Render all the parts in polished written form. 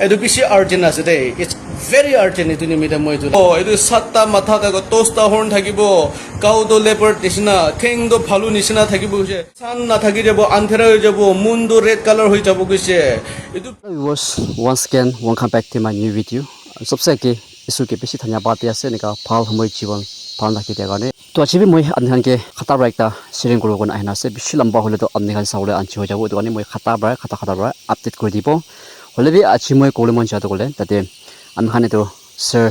Edu bishi urgent ase dei. It's very urgent edu nimita moi tu. Oh, edu satta matha ta tosta horn thakibo. Cow do leopard nisina, thing do phalu nisina thakibo je. Sun na thaki jabo, anthera hoi jabo, moon do red color hoi jabo kise. Edu viewers, once again welcome back to my new video. सबसे के इसु के पेशी धन्यवाद बात यासे निका फाल हमोय जीवन फाल नाकी देगा ने तो अच्छी भी मोय अनहन के खता ब्राइकता शेयरिंग करो कोन आइना से बिशी लंबा होले तो अमने खान सावले आंची हो जाबो तो ने मोय खता ब्राइ खता अपडेट कर दिबो होले भी अच्छी मोय कोले मन चातो कोले तते अनखाने तो सर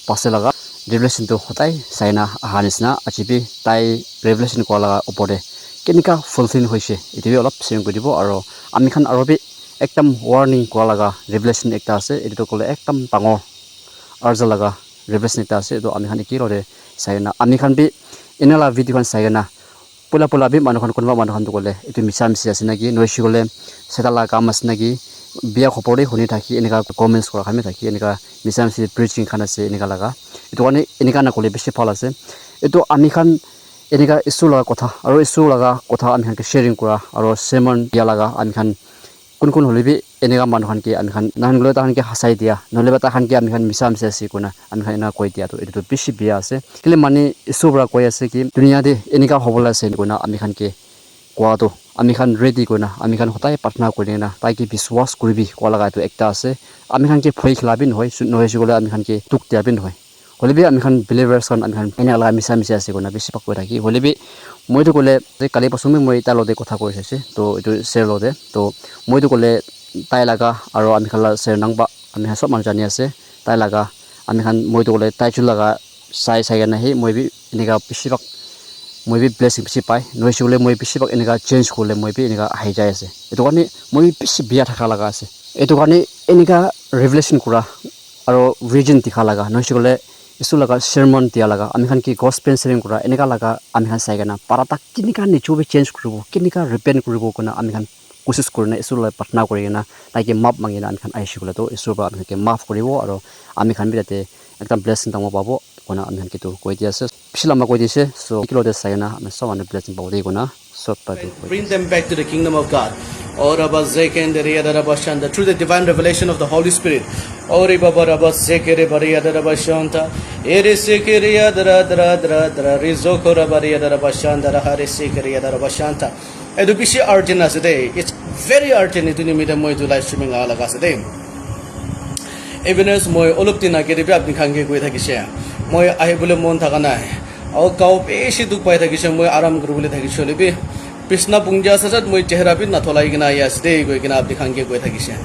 पासे लगा रेवलेशन तो होताई साइना हानिसना अच्छी भी ताई रेवलेशन को लगा ऊपर केनिका फुलफिल होइसे इति भी अलप शेयरिंग कर दिबो और आमी खान आरो भी एकदम वार्निंग को लगा रेवलेशन एकता আছে এটো কলে একদম ডাঙৰ আরজা লাগা रेवलेशन एकता আছে তো আমি খান কি রে সাইনা আমি খান বি ইনালা ভিডিও খান সাইনা পোলা বি মানুহ খান কোনবা মানুহ খান তো কলে এটো মিছা মিছি আছে নাকি নইছি কলে সেটালা কাম আছে নাকি বিয়া খপৰে শুনি থাকি এনেকা কমেন্টস কৰা খামে থাকি এনেকা মিছা মিছি প্ৰিচিং খান আছে এনেকা লাগা এটো মানে এনেকা না কলে বেছি ফল আছে এটো আমি খান এনেকা ইস্যু লাগা কথা আৰু ইস্যু লাগা কথা আমি খান শেয়াৰিং কৰা আৰু সেমন দিয়া লাগা আমি খান কোন হলে বি এনেকা মানুহ খান কি আমি খান নান গলে তাহান কি হাসাই দিয়া নহলে বা তাহান কি আমি খান মিছা মিছা আছে কোনা আমি খান না কৈ দিয়া তো এটো বেছি বিয়া আছে কিলে মানে ইসুবৰা কৈ আছে কি দুনিয়া দে এনেকা হবলা আছে কোনা আমি খান কি কোৱা তো আমি খান ৰেডি কোনা আমি খান হতাই প্ৰাৰ্থনা কৰি না তাই কি বিশ্বাস কৰিবি কোৱা লাগা তো একটা আছে আমি খান কি ভয় খেলাবি নহয় নহয় গলে আমি খান কি টুক দিয়াবি নহয় হলে বি আমি খান বিলিভাৰ্স খান আমি খান এনে লাগা মিছা মিছা আছে কোনা বেছি পাকৈ থাকি হলে বি মইতো কলে যে কালি পছমে মই তাৰ লতে কথা কৈ আছে তো এটো শেয়াৰ লতে তো মইতো কলে তাই লাগা আৰু আমি খালা শেয়াৰ নাংবা আমি সব মানুহ জানি আছে তাই লাগা আমি খান মইতো কলে তাই চু লাগা চাই না হে মই বি এনেকা বেছিভাগ মই বি ব্লেছিং বেছি পাই নইছে কলে মই বেছিভাগ এনেকা চেঞ্জ কৰিলে মই বি এনেকা আহি যায় আছে এটো কাৰণে মই বেছি বিয়া থাকা লাগা আছে এটো কাৰণে এনেকা ৰেভেলেশন কৰা আৰু ৰিজন দিখা লাগা নইছে কলে ইসু লাগা sermon দিয়া লাগা আমি খান কি gospel sharing কৰা এনেকা লাগা আমি খান চাইগা পাৰাটা কিনিকা নিচুবে চেঞ্জ কৰিব কিনিকা ৰিপেন্ট কৰিব কোনা আমি খান কোशिশ কৰিনা ইসু লাই প্ৰাৰ্থনা কৰিনা তাইকে মাপ মাগিনা আমি খান আইছি গলে তো ইসু বা আমি কে মাফ কৰিব আৰু আমি খান বিতে একদম ব্লেসিং তামো পাবো কোনা আমি খান কিটো কৈ দিছে পিছলামা কৈ দিছে সো কিলোতে চাইনা আমি সব আমি ব্লেসিং পাবো দেই কোনা সব পাবো bring them back to the kingdom of God. Or about Zekenderia Darabashanta through the divine revelation of the Holy Spirit. Or Baba Zekere Baria Darabashanta, Ere Sekeria Dara Rizoko Rabaria Darabashanta, Hari Sekeria Darabashanta. Edubishi urgent as a day. It's very urgent to meet them to live streaming Alagas a day. Even as Moy Oluptina get a bit can't get with a gisha. Moy Ahibule Montaganai. Our cow Peshi to quite a gisha, Moy Aram Grubuli Takisholibi. Pisna Punja Sasat Moy Chehrabin Natolaigina Yasday, waking up the Kangi Guetagisha.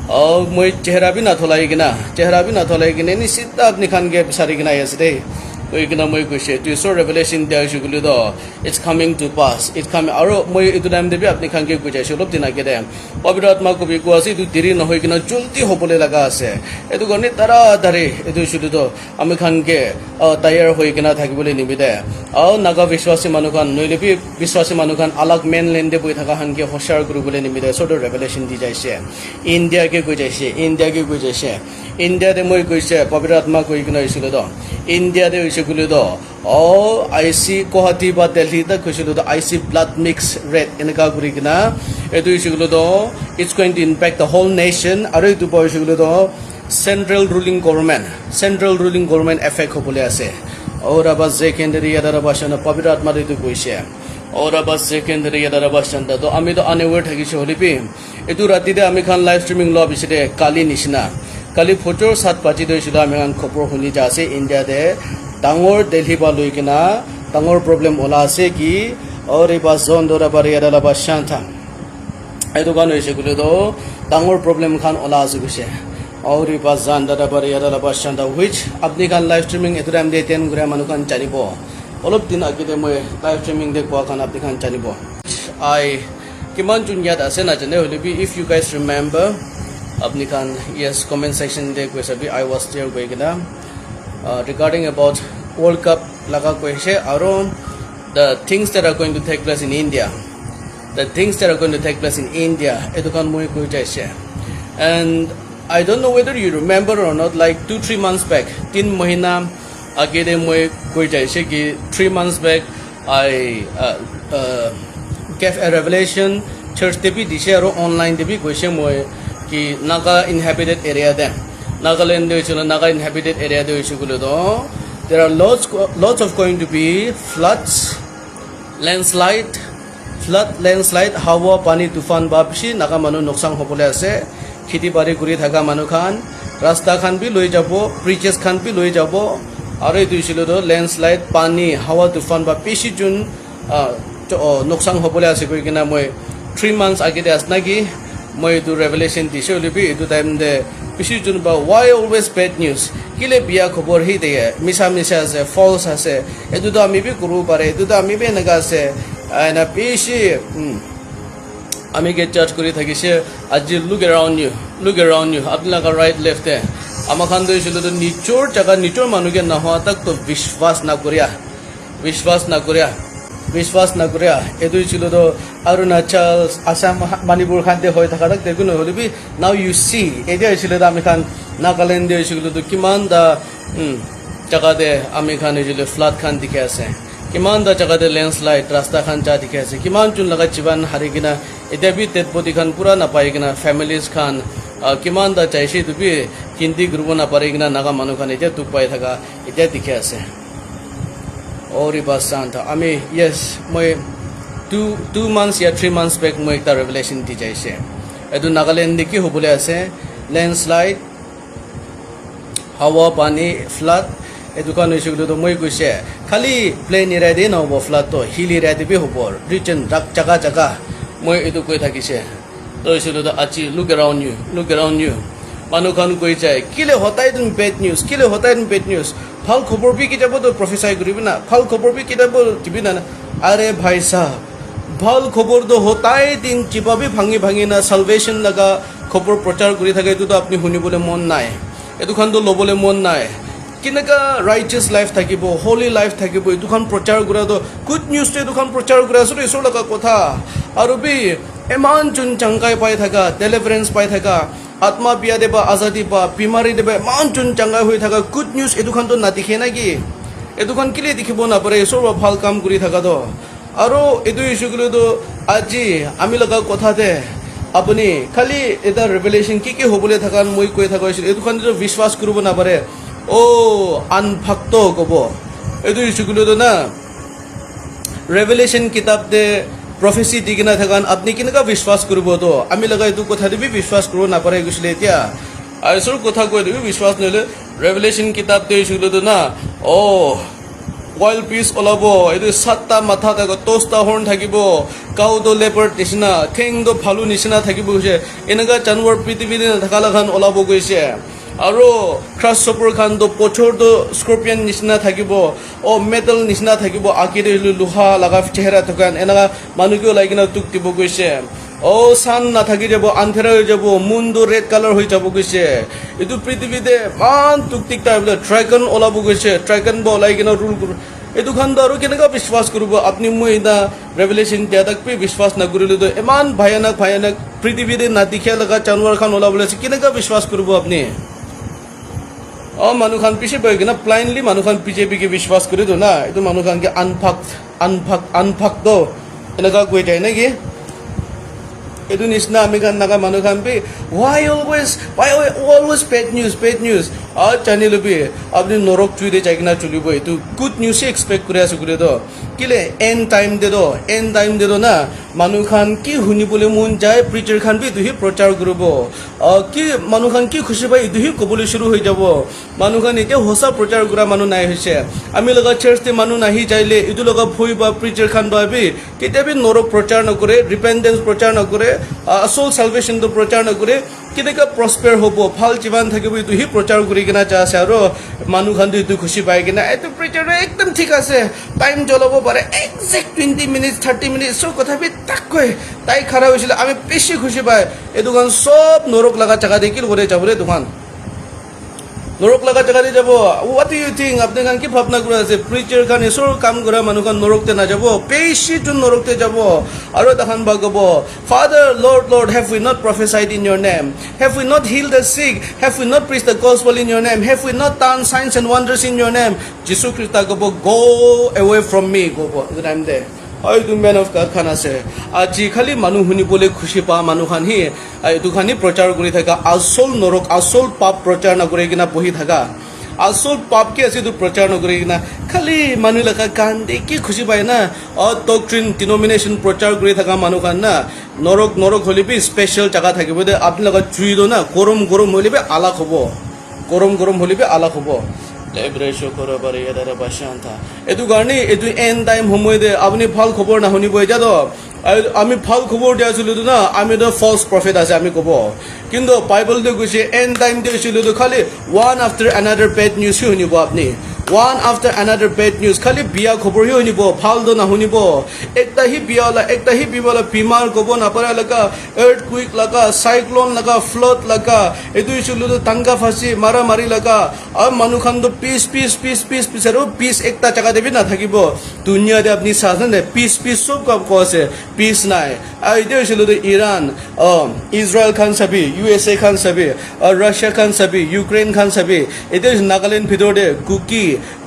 Oh, Moy Chehrabin Natolaigina, Chehrabin Natolaigin, any sit up Nikange Sarigina Yasday. Waking up Moy Kushe, to saw revelation there Shuguludo. It's coming to pass. It's coming. Aro Moy Idam the Biap Nikange Kuja, she looked in a gedem. Bobirat Makobi Kwasi to Tirin Hoigina Julti Hopole Lagase. Edugoni Tara Dare, Edu Shudo, Amikange, Tire Hoigina Takibuli Nibide. Oh, Naga Vishwasi Manukan, Nulipi, Vishwasi Manukan, Alak mainland with Hakahange, Hoshar Grubuli Nibide, sort of revelation DJ share. India Gigujeshe, India Gigujeshe. India the Moy Gushe, Bobirat Makoigina Shudo. India the Shuguludo. Oh, I see Kohati but Delhi the Kushudo, I see blood mix red in the Kagurigina. Edu Shuguludo, it's going to impact the whole nation. Aritu Boy Shuguludo, central ruling government effect Hopulase. Or about secondary Adarabashan, Pabirat Maritu Kushe. Or about secondary Adarabashan, the Amido Aneward Hagisholipim. Edu Ratida American live streaming lobby today, Kali Nishna. Kali photo Sat Pachido Shudaman Kopro Hunijase, India there. Tangor Delhi Baluikina, Tangor problem Ola Seki, or Ibazon Dora Baria Bashanta. Edugano Shigudo, Tangor problem can Ola Zugushe, or Ibazan Dara Baria Bashanta, which Abnikan live streaming at Ram de 10 Gramanukan Chanibo. All of Tina Gidemo live streaming the Kwakan Abnikan Chanibo. I Kiman Junyat Asenajane, if you guys remember, Abnikan, yes, comment section de Kwesabi, I was there Wegina. Regarding about World Cup laga question around the things that are going to take place in India, edukan moi koi jaise. And I don't know whether you remember or not, like 2-3 months back, 3 mahina age de moi koi jaise ki 3 months back I gave a revelation church debi dishe aro online debi question moi কি Naga inhabited area দে নাগাল্যান্ড হয়েছিল Naga inhabited area দিয়ে হয়েছিল তো there are lots of going to be floods landslide hawa pani tufan ba bishi naga manu noksang hobole ase khiti bari kuri thaka manu khan rasta khan bi loi jabo bridges khan bi loi jabo aru etu hosilo to landslide pani hawa tufan ba bishi jun noksang hobole ase koi kina moi 3 months agite asna ki moi etu revelation dise olibi etu time de bishi jun ba why always bad news kile biya khobor hi de misa ase false ase etu to ami bi kuru pare etu to ami bi naga ase ana bishi আমি কে charge করে থাকি সে আজি look around you আপনার right left এ আমার খান দিয়েছিল তো নিচোর জায়গা নিচোর মানুষকে না হওয়া তাক তো বিশ্বাস না করিয়া এদুই ছিল তো অরুণাচল আসাম মণিপুর খানতে হয়ে থাকা তাক দেখুন হলে বি নাও ইউ সি এটা হয়েছিল তো আমি খান নাগাল্যান্ডে হয়েছিল তো কিমান দা জায়গাতে আমি খান হয়েছিল ফ্লাড খান দিকে আছে কিমান দা জায়গাতে ল্যান্ডস্লাইড রাস্তা খান যা দিকে আছে কিমান চুন লাগা জীবন হারি কিনা এটা বি তেজপতি খান পুরা না পাই কিনা ফ্যামিলিজ খান কিমান দা চাইছে তুমি কিন্তি গ্রুপ না পারি কিনা নাগা মানুষ খান এটা তুক পাই থাকা এটা দিকে আছে ওরি বাস শান্তা আমি ইয়েস মই 2 months या 3 months back মই একটা রেভেলেশন দি যাইছে এটো নাগাল্যান্ডে কি হবলে আছে ল্যান্ডস্লাইড হাওয়া পানি ফ্লাড এটো কান হইছিল তো মই কইছে খালি প্লেন এরিয়া দে নহব ফ্লাড তো হিল এরিয়া দিবি হব রিজন জায়গা মই এটো কই থাকিছে তো হইছিল তো আজি লুক around you মানুহ খান কই যায় কিলে হতাই তুমি বেড নিউজ ভাল খবর বি কিতাব তো প্রফেসার করিবি না ভাল খবর বি কিতাব দিবি না আরে ভাই সাহেব ভাল খবর তো হতাই দিন চিপাবি ভাঙি না সালভেশন লাগা খবর প্রচার করে থাকে এটো তো আপনি শুনিবলে মন নাই এটো খান তো লবলে মন নাই কিনেকা রাইটিয়াস লাইফ থাকিব হোলি লাইফ থাকিব এটো খান প্রচার কৰা তো গুড নিউজ এটো খান প্ৰচাৰ কৰা আছে এসো লাগা কথা আৰু বি এমান চুন চাংকাই পাই থাকা ডেলিভারেন্স পাই থাকা আত্মা বিয়া দেবা আজাদি বা বিমারি দেবা মান চুন চাঙ্গা হৈ থাকা গুড নিউজ এটো খান তো নাদিখে নাকি এটো খান কিলে দেখিব না পারে এসব ভাল কাম কৰি থাকা তো আৰু এটো ইস্যুগুলো তো আজি আমি লগা কথাতে আপুনি খালি এটা রেভেলেশন কি হবলে থাকা মই কৈ থাকা এটো খান তো বিশ্বাস কৰিব না পারে ও আনভক্ত কব এটো ইস্যুগুলো তো না রেভেলেশন কিতাব দে প্রফেসি দিকে না থাকান আপনি কেনেকা বিশ্বাস করব তো আমি লগা এটো কথা দিবি বিশ্বাস করব না পারে গেছিলে এতিয়া আইসর কথা কই দিবি বিশ্বাস নলে রেভেলেশন কিতাব দিয়েছিল তো না ও ওয়াইল্ড পিস ওলাব এটো সাতটা মাথা থাক তোস্তা হর্ন থাকিব কাউ তো লেপার্ড নিচিনা ঠেং তো ভালু নিচিনা থাকিব গৈছে এনেকা জানুৱাৰ পৃথিৱীত থাকা লাখান ওলাব গৈছে আৰু ক্ৰাছ চপৰ খান তো পথৰ তো স্কৰপিয়ন নিচিনা থাকিব ও মেটাল নিচিনা থাকিব আকিৰে লোহা লাগা চেহাৰা থকান এনেকা মানুহকে ওলাই কিনা তুক দিব গৈছে ও সান না থাকি যাব আন্ধাৰা হৈ যাব মুন্ডো ৰেড কালাৰ হৈ যাব গৈছে এটো পৃথিৱীতে মান তুকটিক টাইপলে ড্ৰাগন ওলাব গৈছে ড্ৰাগন ওলাই কিনা ৰুল এটো খান তো আৰু কেনেকা বিশ্বাস কৰিব আপনি মই না ৰেভেলেশন দিয়া তাক বিশ্বাস না কৰিলে তো ইমান ভয়ানক পৃথিৱীতে নাদিখা লাগা জানুৱাৰ খান ওলাবলৈ আছে কেনেকা বিশ্বাস কৰিব আপনি মানুহ খান পিছে বহি কিনা ব্লাইণ্ডলি মানুহ খান বিজেপিকে বিশ্বাস কৰি দিওঁ না এইটো মানুহ খানকে আনভক্ত এনেকুৱা কৈ যায় নেকি এইটো নিচিনা আমি খান নাগা মানুহ খান B why always bad news জানি লবি আপনি নৰক চুইতে যাই কিনা চলিব এইটো গুড নিউজে এক্সপেক্ট কৰি আছো কৰি তো কিলে এন টাইম দে দো না মানুহ খান কি শুনিবলৈ মন যায় প্ৰিচাৰ খান বি দুহি প্ৰচাৰ কৰিব কি মানুহ খান কি খুশি পাই দুহি ক'বলৈ শুৰু হৈ যাব মানুহ খান এতিয়া হোসা প্ৰচাৰ কৰা মানুহ নাই হৈছে আমি লগা চাৰ্চতে মানুহ নাহি যাইলে ইটো লগা ভই বা প্ৰিচাৰ খান বাবি কেতিয়াবি নৰক প্ৰচাৰ নকৰে ৰিপেন্ডেন্স প্ৰচাৰ নকৰে আসল সালভেশন তো প্ৰচাৰ নকৰে কেনেকা প্ৰস্পেৰ হ'ব ভাল জীবন থাকিব ইটো হি প্ৰচাৰ কৰি কিনা চা আছে আৰু মানুহ খান ইটো খুশি পাই কিনা এটো প্ৰিচাৰ একদম ঠিক আছে টাইম জ্বলাব পাৰে এক্সাক্ট 20 মিনিট 30 মিনিট সব কথা বি তাককৈ তাই খাৰা হৈছিল আমি বেছি খুশি পাই এই দোকান সব নৰক লাগা জায়গা দেখিল বলে যাবলে দোকান নৰক লাগা জায়গা দি যাব হোৱাট ডু ইউ থিংক আপনি খান কি ভাবনা কৰি আছে প্ৰিচাৰ খান এসৰ কাম কৰা মানুহ খান নৰকতে না যাব বেছি জন নৰকতে যাব আৰু তাহান বাগব father lord have we not prophesied in your name have we not healed the sick have we not preached the gospel in your name have we not done signs and wonders in your name Jesus Christ গব go away from me গব that I'm there হয়তো man of god খান আছে আজি খালি মানুহ শুনিবলৈ খুচি পা মানুহ খান সি এইটো খানি প্ৰচাৰ কৰি থাকা আচল নৰক আচল পাপ প্ৰচাৰ নকৰি কিনা বহি থাকা আসল পাপ কি আছে তো প্রচার নকরি না খালি মানুহ লেখা কান দেখি খুশি পায় না ডক্ট্রিন ডিনোমিনেশন প্রচার করে থাকা মানুহ কান না নরক নরক হলে বি স্পেশাল জায়গা থাকিব দে আপনি লগত জুই দো না গরম গরম হলে বি আলাক হব গরম গরম হলে বি আলাক হব এইটো কাৰণে এইটো এন টাইম সময় দে আপুনি ভাল খবৰ নাশুনিব এতিয়া তো আমি ভাল খবৰ দিয়া আছিলো না আমি তো ফলছ প্ৰফেট আছে আমি ক'ব কিন্তু বাইবেলটো কৈছে এন টাইম দিছিলো তো খালি one after another bed news শুনিব আপুনি one after another bed news খালি বিয়া খবৰহে শুনিব ভালটো নাশুনিব একটা হি বিয়া একটা হি বিবালা বিমাৰ ক'ব নাপাৰা লগা আৰ্থকুইক লগা চাইক্লন লগা ফ্লড লগা এইটো হৈছিলো তো টাংগা ফাঁচি মাৰা মাৰি লগা আৰু মানুহখনতো পিছ পিছ পিছ পিছ পিছ আৰু পিছ একটা জাগা দেবি নাথাকিব দুনিয়াতে আপুনি চাহনে পিছ পিছ চব কাম ক আছে পিছ নাই আৰু এইটো হৈছিলো তো ইৰাণ ইজৰাইল খান চাবি USA খান চাবি ৰাছিয়া খান চাবি ইউক্ৰেইন খান চাবি এতিয়া নাগালেণ্ড ভিতৰতে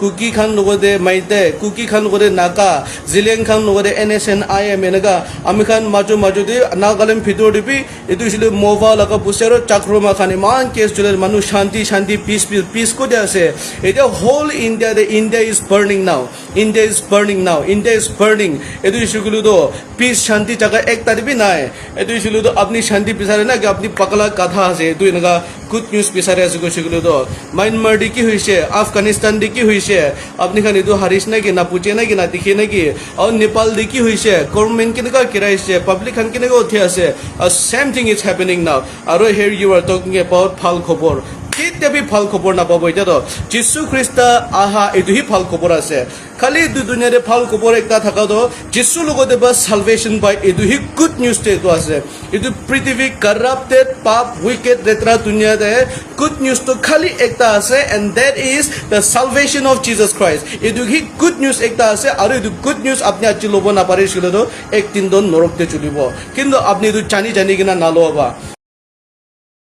কুকি খান লগতে মাইতে কুকি খান লগতে নাগা জিলেং খান লগতে NSNIM এনেকা আমি খান মাজতে নাগালেণ্ড ভিতৰত দিবি এইটো হৈছিলে মোভা লগা বুচাৰ চাক্ৰমা খান ইমান কেছ চলে মানুহ শান্তি শান্তি পিছ পিছ পিছ ক'তে আছে এতিয়া হোল ইণ্ডিয়াতে ইণ্ডিয়া ইজ বাৰ্ণিং নাও ইণ্ডিয়া ইজ বাৰ্ণিং নাও ইণ্ডিয়া ইজ বাৰ্ণিং এইটো হৈছিলো তো পিছ শান্তি জাগা একটা দিবি নাই এইটো হৈছিলো তো আপুনি শান্তি বিচাৰে না কি আপুনি পাগলা গাধা আছে এইটো এনেকা গুড নিউজ বিচাৰি আছে কৈছিলো তো ম্যানমাৰ দি কি হৈছে আফগানিস্তান দি কি হৈছে আপুনি খান এইটো হাৰিছ নেকি না পুজে নেকি না দেখে নেকি আৰু নেপাল দি কি হৈছে গভৰ্ণমেণ্ট কেনেকুৱা কেৰাইছে পাব্লিক খান কেনেকুৱা উঠি আছে চেম থিং ইজ হেপেনিং নাও আৰু হেৰ ইউ আৰ টকিং এবাউট ভাল খবৰ কেতিয়াবি ভাল খবৰ নাপাব এতিয়াতো যীশু খ্ৰীষ্ট আহা এইটোহি ভাল খবৰ আছে খালি দুনিয়াৰে ভাল খবৰ একটা থাকাতো যীশুৰ লগতে বা সালভেশন পাই এইটোহি গুড নিউজটো এইটো আছে এইটো পৃথিৱী কাৰাপ্টেড পাপ উইকেড লেতেৰা দুনিয়াতে গুড নিউজটো খালি একটা আছে and that is the salvation of Jesus Christ এইটোহি গুড নিউজ একটা আছে আৰু এইটো গুড নিউজ আপুনি আজি ল'ব নাপাৰিছিলেতো একদিন নৰকতে চলিব কিন্তু আপুনি এইটো জানি কিনা নালোৱা